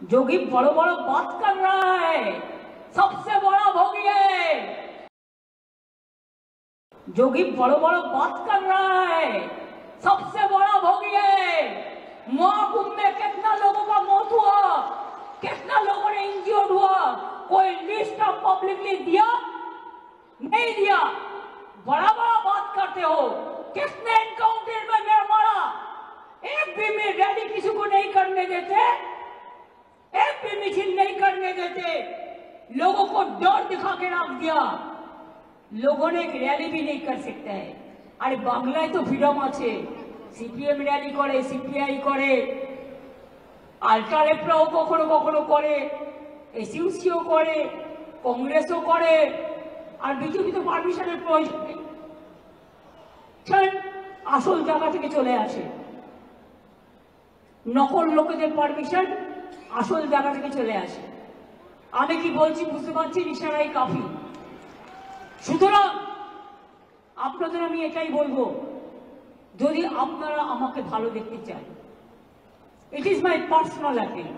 जोगी बड़ो बड़ो बात कर रहा है, सबसे बड़ा भोगी है। जोगी बड़ो बड़ो बात कर रहा है, सबसे बड़ा भोगी है। महाकुंभ में कितना लोगों का मौत हुआ, कितना लोगों ने इंजर्ड हुआ, कोई लिस्ट ऑफ पब्लिकली दिया? नहीं दिया। बड़ा बड़ा बात करते हो। किसने एनकाउंटर में मेरा मारा? एक भी में रैली किसी को नहीं करने देते, एक भी मिছিল नहीं करने देते, लोगों को डर दिखा के रख दिया। लोगों ने एक रैली भी नहीं कर सकते है। अरे बांग्लाয় तो फ्रीडम আছে, সিপিএম র‍্যালি করে, সিপিআই করে, আল্ট্রালেফরাও কখনো কখনো করে, এসইউসিও করে, কংগ্রেসও করে, আর বিজেপি তো পারমিশনের প্রয়োজন নেই। আসল জায়গা থেকে চলে আসে, নকল লোকেদের পারমিশন আসল জায়গা থেকে চলে আসে। আমি কি বলছি বুঝতে পারছি, ইশারাই কাফি। সুতরাং আপনাদের আমি এটাই বলবো, যদি আপনারা আমাকে ভালো দেখতে চান, it is my personal appeal,